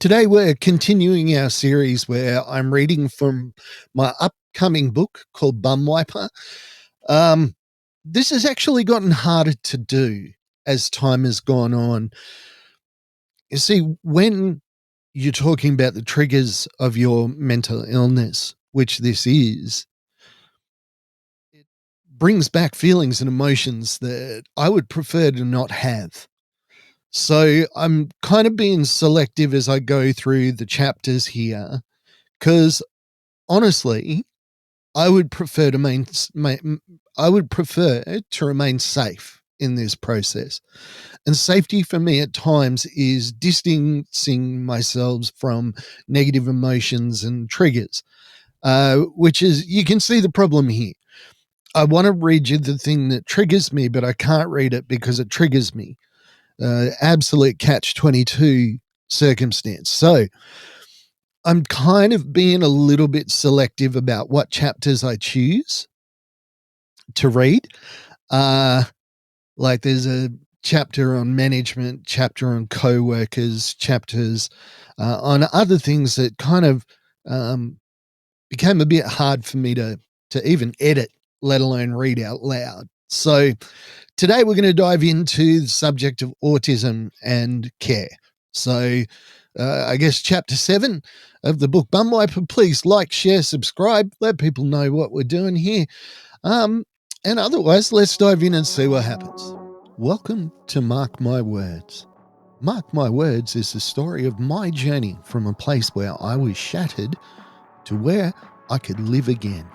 Today, we're continuing our series where I'm reading from my upcoming book called BUMWIPER. This has actually gotten harder to do as time has gone on. You see, when you're talking about the triggers of your mental illness, which this is, it brings back feelings and emotions that I would prefer to not have. So I'm kind of being selective as I go through the chapters here because honestly, I would prefer to remain safe in this process. And safety for me at times is distancing myself from negative emotions and triggers, which is, you can see the problem here. I want to read you the thing that triggers me, but I can't read it because it triggers me. Absolute catch-22 circumstance. So I'm kind of being a little bit selective about what chapters I choose to read. Like there's a chapter on management, chapter on co-workers, chapters on other things that kind of became a bit hard for me to even edit, let alone read out loud. So today we're going to dive into the subject of autism and care. So I guess chapter 7 of the book BUMWIPER. Please like, share, subscribe, let people know what we're doing here. And otherwise, let's dive in and see what happens. Welcome to Mark My Words. Mark My Words is the story of my journey from a place where I was shattered to where I could live again.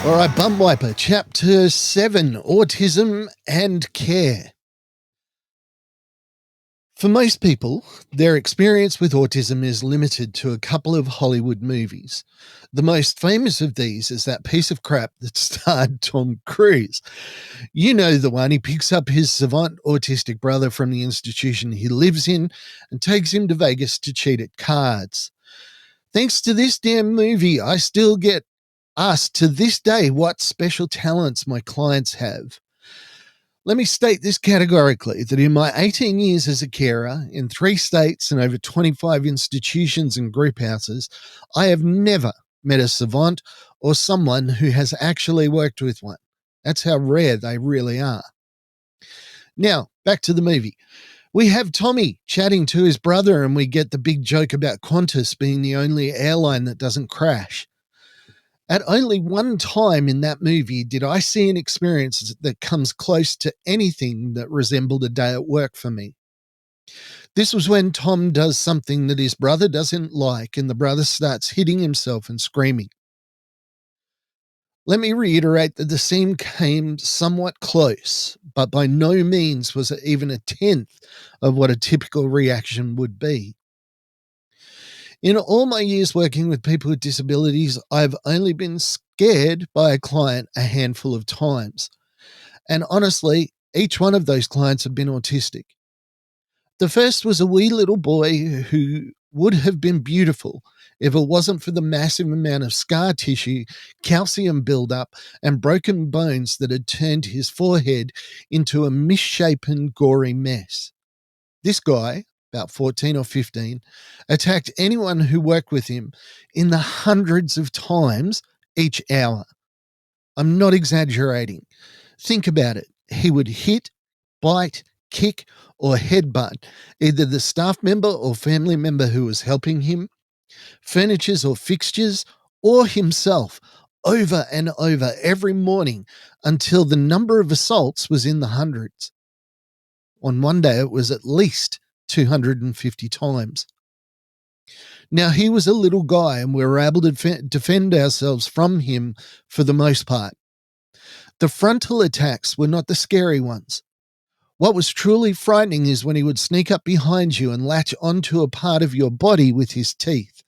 All right, BUMWIPER, Chapter 7, Autism and Care. For most people, their experience with autism is limited to a couple of Hollywood movies. The most famous of these is that piece of crap that starred Tom Cruise. You know the one. He picks up his savant autistic brother from the institution he lives in and takes him to Vegas to cheat at cards. Thanks to this damn movie, I still get asked to this day what special talents my clients have. Let me state this categorically, that in my 18 years as a carer, in 3 states and over 25 institutions and group houses, I have never met a savant or someone who has actually worked with one. That's how rare they really are. Now, back to the movie. We have Tommy chatting to his brother, and we get the big joke about Qantas being the only airline that doesn't crash. At only one time in that movie did I see an experience that comes close to anything that resembled a day at work for me. This was when Tom does something that his brother doesn't like, and the brother starts hitting himself and screaming. Let me reiterate that the scene came somewhat close, but by no means was it even a tenth of what a typical reaction would be. In all my years working with people with disabilities, I've only been scared by a client a handful of times. And honestly, each one of those clients have been autistic. The first was a wee little boy who would have been beautiful if it wasn't for the massive amount of scar tissue, calcium buildup, and broken bones that had turned his forehead into a misshapen, gory mess. This guy, about 14 or 15, attacked anyone who worked with him in the hundreds of times each hour. I'm not exaggerating. Think about it. He would hit, bite, kick, or headbutt either the staff member or family member who was helping him, furnitures or fixtures, or himself over and over every morning until the number of assaults was in the hundreds. On one day, it was at least 250 times. Now, he was a little guy, and we were able to defend ourselves from him for the most part. The frontal attacks were not the scary ones. What was truly frightening is when he would sneak up behind you and latch onto a part of your body with his teeth.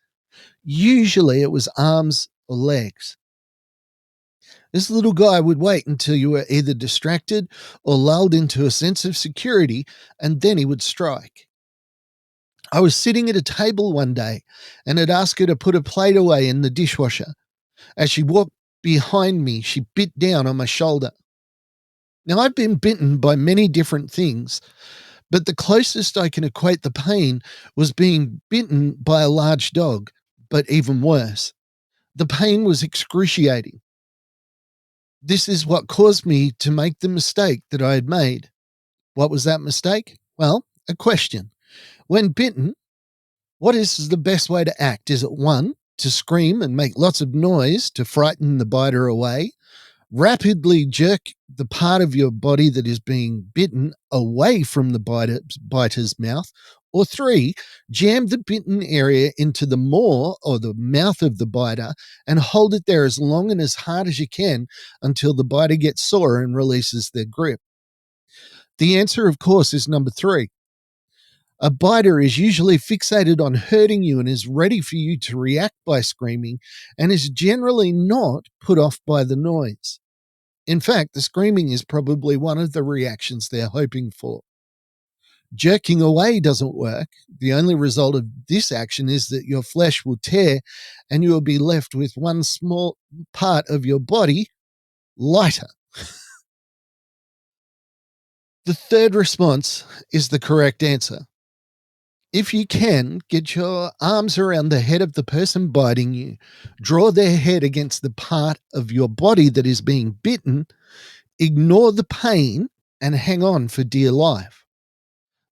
Usually it was arms or legs. This little guy would wait until you were either distracted or lulled into a sense of security, and then he would strike. I was sitting at a table one day and had asked her to put a plate away in the dishwasher. As she walked behind me, she bit down on my shoulder. Now, I've been bitten by many different things, But the closest I can equate the pain was being bitten by a large dog, but even worse. The pain was excruciating. This is what caused me to make the mistake that I had made. What was that mistake? Well, a question. When bitten, what is the best way to act? Is it one, to scream and make lots of noise to frighten the biter away? Rapidly jerk the part of your body that is being bitten away from the biter's mouth. Or three, jam the bitten area into the maw or the mouth of the biter and hold it there as long and as hard as you can until the biter gets sore and releases their grip. The answer, of course, is number three. A biter is usually fixated on hurting you and is ready for you to react by screaming and is generally not put off by the noise. In fact, the screaming is probably one of the reactions they're hoping for. Jerking away doesn't work. The only result of this action is that your flesh will tear and you will be left with one small part of your body lighter. The third response is the correct answer. If you can, get your arms around the head of the person biting you, draw their head against the part of your body that is being bitten, ignore the pain, and hang on for dear life.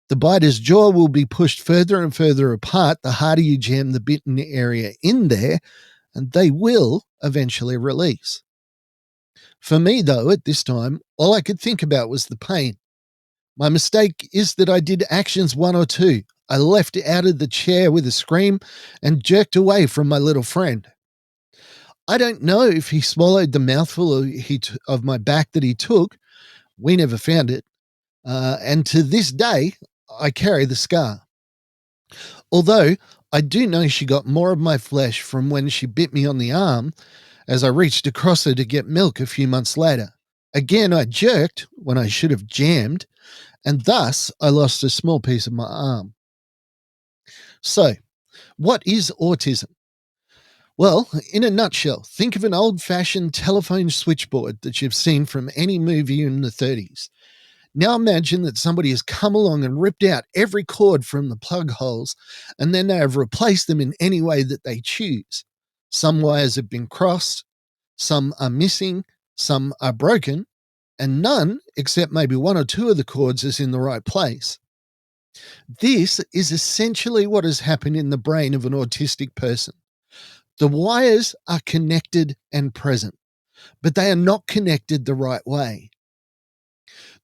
The biter's jaw will be pushed further and further apart the harder you jam the bitten area in there, and they will eventually release. For me, though, at this time, all I could think about was the pain. My mistake is that I did actions one or two. I left out of the chair with a scream and jerked away from my little friend. I don't know if he swallowed the mouthful of my back that he took. We never found it. And to this day, I carry the scar. Although I do know she got more of my flesh from when she bit me on the arm as I reached across her to get milk a few months later. Again, I jerked when I should have jammed, and thus I lost a small piece of my arm. So, what is autism? Well, in a nutshell, think of an old fashioned telephone switchboard that you've seen from any movie in the 30s. Now imagine that somebody has come along and ripped out every cord from the plug holes, and then they have replaced them in any way that they choose. Some wires have been crossed, some are missing, some are broken, and none, except maybe one or two of the cords, is in the right place. This is essentially what has happened in the brain of an autistic person. The wires are connected and present, but they are not connected the right way.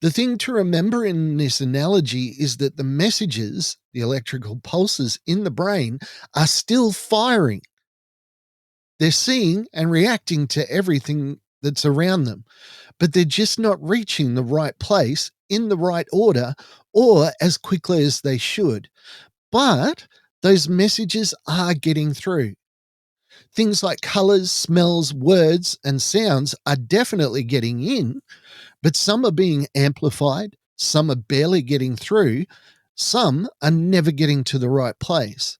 The thing to remember in this analogy is that the messages, the electrical pulses in the brain, are still firing. They're seeing and reacting to everything that's around them, but they're just not reaching the right place in the right order or as quickly as they should. But those messages are getting through. Things like colors, smells, words, and sounds are definitely getting in, but some are being amplified, some are barely getting through, some are never getting to the right place.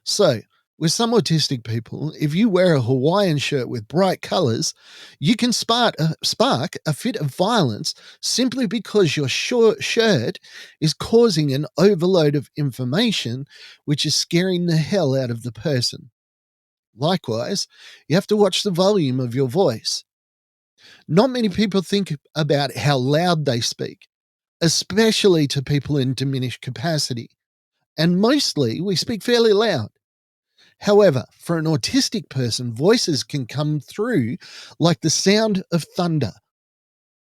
So, with some autistic people, if you wear a Hawaiian shirt with bright colors, you can spark a fit of violence simply because your shirt is causing an overload of information, which is scaring the hell out of the person. Likewise, you have to watch the volume of your voice. Not many people think about how loud they speak, especially to people in diminished capacity. And mostly we speak fairly loud. However, for an autistic person, voices can come through like the sound of thunder.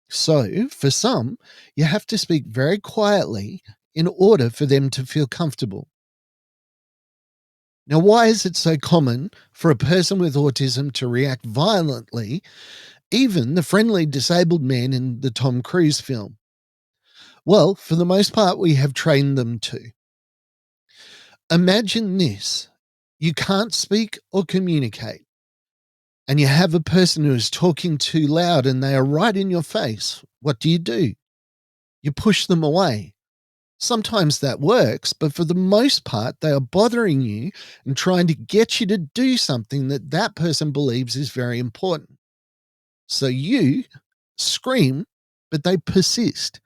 So, for some, you have to speak very quietly in order for them to feel comfortable. Now, why is it so common for a person with autism to react violently, even the friendly disabled man in the Tom Cruise film? Well, for the most part, we have trained them to. Imagine this: you can't speak or communicate, and you have a person who is talking too loud and they are right in your face. What do? You push them away. Sometimes that works, but for the most part, they are bothering you and trying to get you to do something that that person believes is very important. So you scream, but they persist.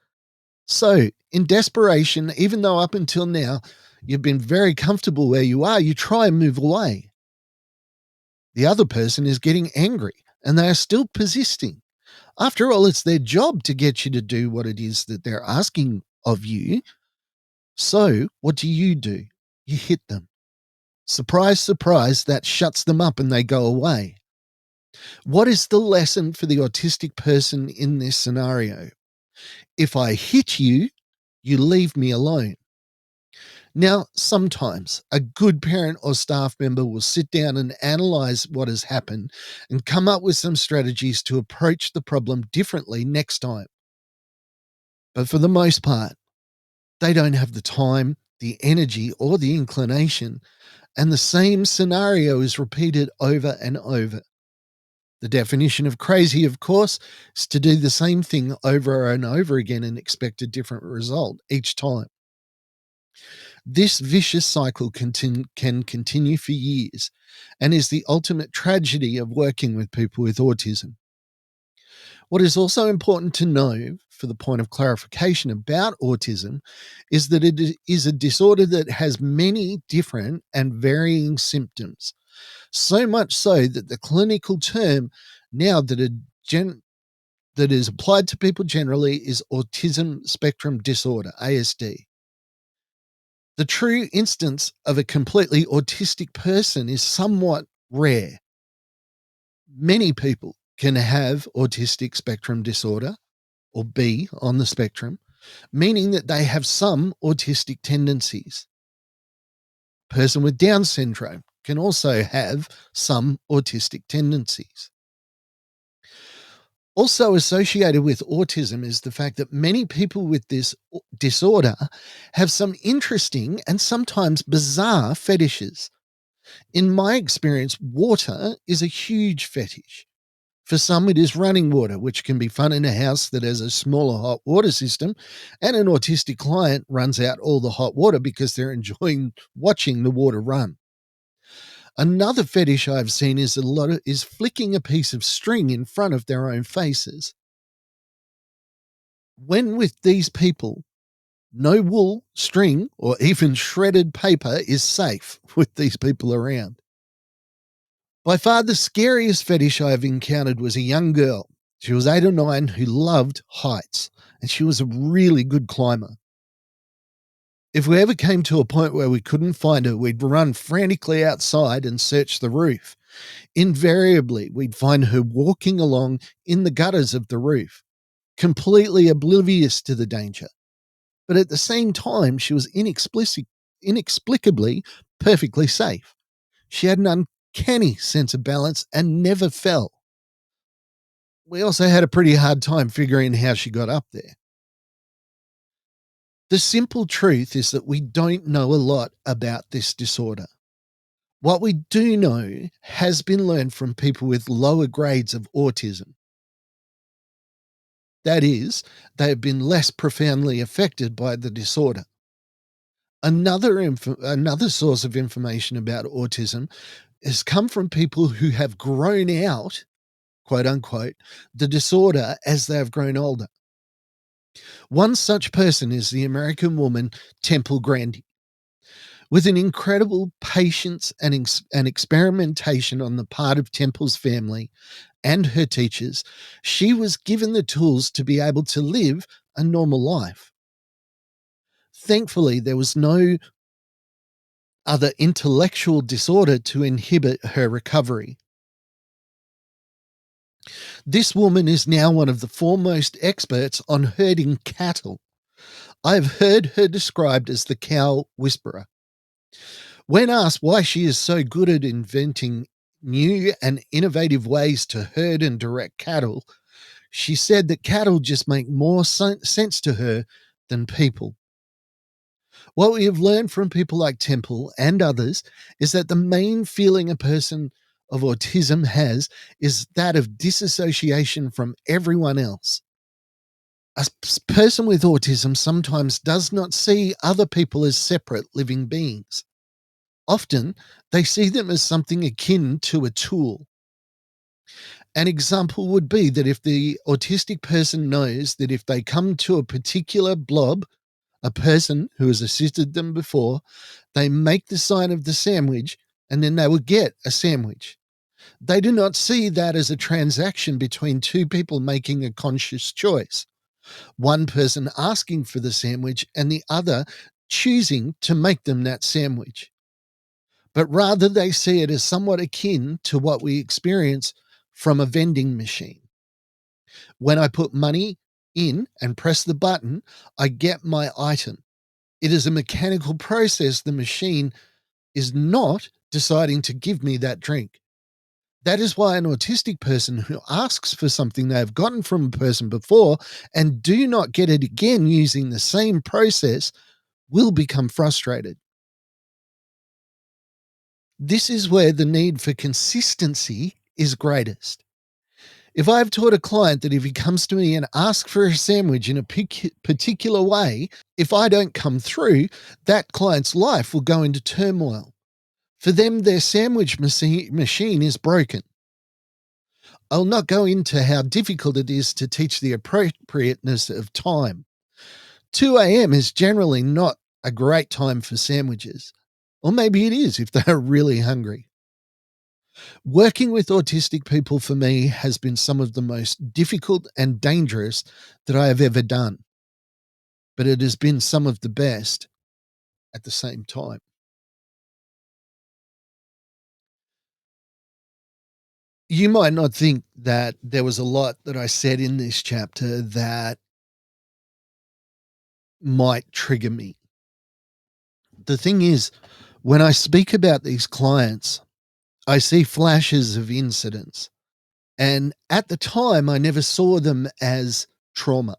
So, in desperation, even though up until now you've been very comfortable where you are, you try and move away. The other person is getting angry and they are still persisting. After all, it's their job to get you to do what it is that they're asking of you. So, what do? You hit them. Surprise, surprise, that shuts them up and they go away. What is the lesson for the autistic person in this scenario? If I hit you, you leave me alone. Now, sometimes a good parent or staff member will sit down and analyze what has happened and come up with some strategies to approach the problem differently next time. But for the most part, they don't have the time, the energy, or the inclination, and the same scenario is repeated over and over. The definition of crazy, of course, is to do the same thing over and over again and expect a different result each time. This vicious cycle can continue for years and is the ultimate tragedy of working with people with autism. What is also important to know, for the point of clarification about autism, is that it is a disorder that has many different and varying symptoms. So much so that the clinical term now that is applied to people generally is autism spectrum disorder, ASD. The true instance of a completely autistic person is somewhat rare. Many people can have autistic spectrum disorder or be on the spectrum, meaning that they have some autistic tendencies. A person with Down syndrome can also have some autistic tendencies. Also associated with autism is the fact that many people with this disorder have some interesting and sometimes bizarre fetishes. In my experience, water is a huge fetish. For some, it is running water, which can be fun in a house that has a smaller hot water system, and an autistic client runs out all the hot water because they're enjoying watching the water run. Another fetish I've seen is flicking a piece of string in front of their own faces. When with these people, no wool, string, or even shredded paper is safe with these people around. By far the scariest fetish I have encountered was a young girl. She was 8 or 9 who loved heights, and she was a really good climber. If we ever came to a point where we couldn't find her, we'd run frantically outside and search the roof. Invariably, we'd find her walking along in the gutters of the roof, completely oblivious to the danger. But at the same time, she was inexplicably perfectly safe. She had an uncanny sense of balance and never fell. We also had a pretty hard time figuring how she got up there. The simple truth is that we don't know a lot about this disorder. What we do know has been learned from people with lower grades of autism. That is, they have been less profoundly affected by the disorder. Another source of information about autism has come from people who have grown out, quote unquote, the disorder as they have grown older. One such person is the American woman Temple Grandin. With an incredible patience and experimentation on the part of Temple's family and her teachers, she was given the tools to be able to live a normal life. Thankfully, there was no other intellectual disorder to inhibit her recovery. This woman is now one of the foremost experts on herding cattle. I have heard her described as the cow whisperer. When asked why she is so good at inventing new and innovative ways to herd and direct cattle, she said that cattle just make more sense to her than people. What we have learned from people like Temple and others is that the main feeling a person of autism has is that of disassociation from everyone else. A person with autism sometimes does not see other people as separate living beings. Often, they see them as something akin to a tool. An example would be that if the autistic person knows that if they come to a particular blob, a person who has assisted them before, they make the sign of the sandwich and then they will get a sandwich. They do not see that as a transaction between two people making a conscious choice. One person asking for the sandwich and the other choosing to make them that sandwich. But rather, they see it as somewhat akin to what we experience from a vending machine. When I put money in and press the button, I get my item. It is a mechanical process. The machine is not deciding to give me that drink. That is why an autistic person who asks for something they have gotten from a person before and do not get it again using the same process will become frustrated. This is where the need for consistency is greatest. If I've taught a client that if he comes to me and asks for a sandwich in a particular way, if I don't come through, that client's life will go into turmoil. For them, their sandwich machine is broken. I'll not go into how difficult it is to teach the appropriateness of time. 2 a.m. is generally not a great time for sandwiches. Or maybe it is if they're really hungry. Working with autistic people for me has been some of the most difficult and dangerous that I have ever done, but it has been some of the best at the same time. You might not think that there was a lot that I said in this chapter that might trigger me. The thing is, when I speak about these clients, I see flashes of incidents. And at the time, I never saw them as trauma.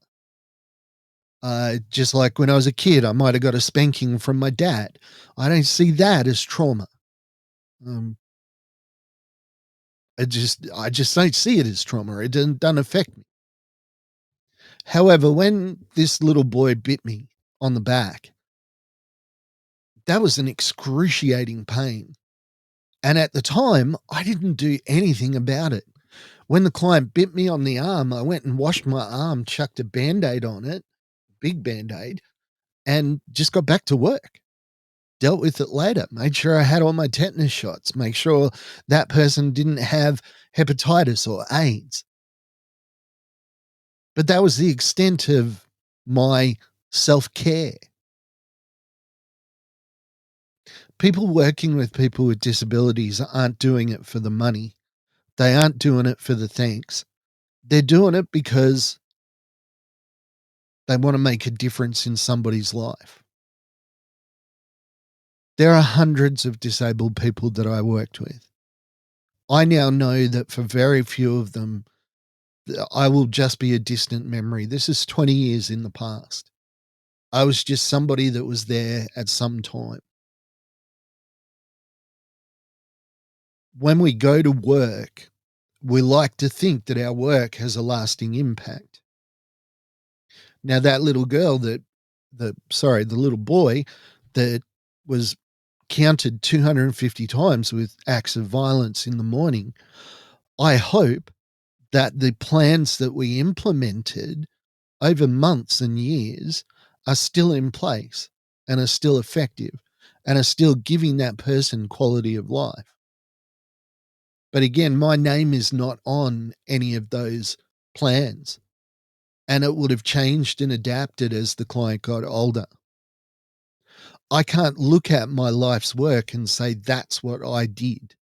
Just like when I was a kid, I might have got a spanking from my dad. I don't see that as trauma. Um, I just don't see it as trauma. It doesn't affect me. However, when this little boy bit me on the back, that was an excruciating pain. And at the time, I didn't do anything about it. When the client bit me on the arm, I went and washed my arm, chucked a Band-Aid on it, big Band-Aid, and just got back to work. Dealt with it later, made sure I had all my tetanus shots, make sure that person didn't have hepatitis or AIDS. But that was the extent of my self-care. People working with people with disabilities aren't doing it for the money. They aren't doing it for the thanks. They're doing it because they want to make a difference in somebody's life. There are hundreds of disabled people that I worked with. I now know that for very few of them, I will just be a distant memory. This is 20 years in the past. I was just somebody that was there at some time. When we go to work, we like to think that our work has a lasting impact. Now, that little girl the little boy that was counted 250 times with acts of violence in the morning, I hope that the plans that we implemented over months and years are still in place and are still effective and are still giving that person quality of life. But again, my name is not on any of those plans, and it would have changed and adapted as the client got older. I can't look at my life's work and say that's what I did.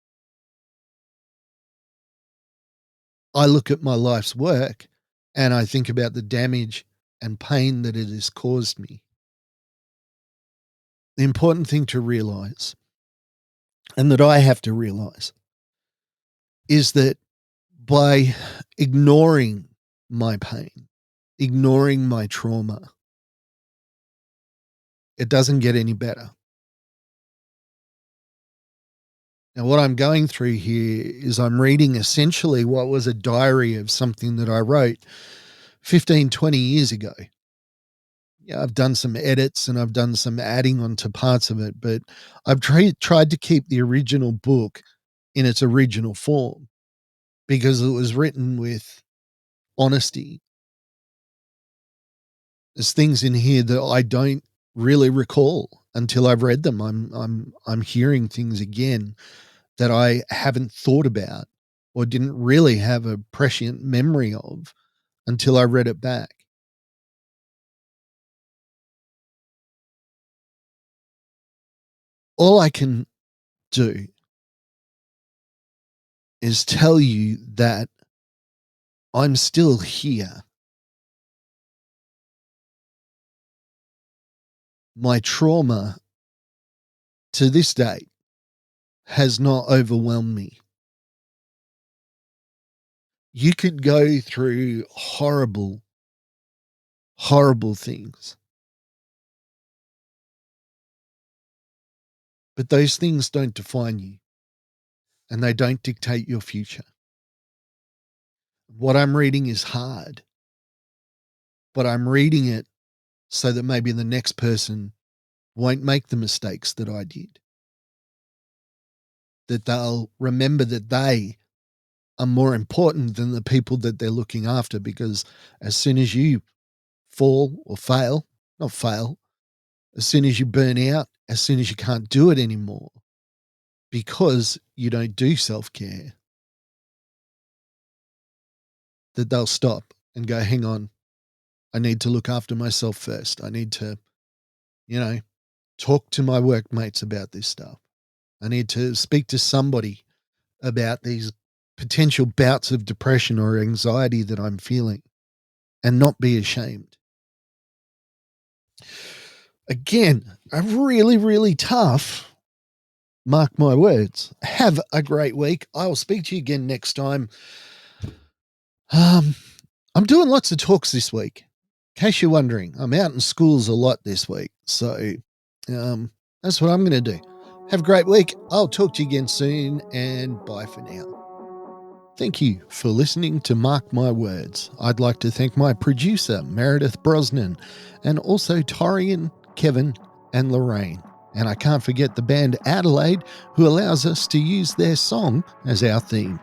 I look at my life's work and I think about the damage and pain that it has caused me. The important thing to realize, and that I have to realize, is that by ignoring my pain, ignoring my trauma, it doesn't get any better. Now, what I'm going through here is I'm reading essentially what was a diary of something that I wrote 15, 20 years ago. Yeah, I've done some edits and I've done some adding onto parts of it, but I've tried to keep the original book in its original form because it was written with honesty. There's things in here that I don't really recall until I've read them. I'm hearing things again that I haven't thought about or didn't really have a prescient memory of until I read it back. All I can do is tell you that I'm still here. My trauma to this day has not overwhelmed me. You could go through horrible, horrible things, but those things don't define you and they don't dictate your future. What I'm reading is hard, but I'm reading it so that maybe the next person won't make the mistakes that I did. That they'll remember that they are more important than the people that they're looking after, because as soon as you fall or fail, not fail, as soon as you burn out, as soon as you can't do it anymore because you don't do self-care, that they'll stop and go, hang on, I need to look after myself first. I need to, you know, talk to my workmates about this stuff. I need to speak to somebody about these potential bouts of depression or anxiety that I'm feeling and not be ashamed. Again, a really, really tough, mark my words. Have a great week. I will speak to you again next time. I'm doing lots of talks this week. In case you're wondering, I'm out in schools a lot this week. So that's what I'm going to do. Have a great week. I'll talk to you again soon, and bye for now. Thank you for listening to Mark My Words. I'd like to thank my producer, Meredith Brosnan, and also Torian, Kevin, and Lorraine. And I can't forget the band Adelaide, who allows us to use their song as our theme.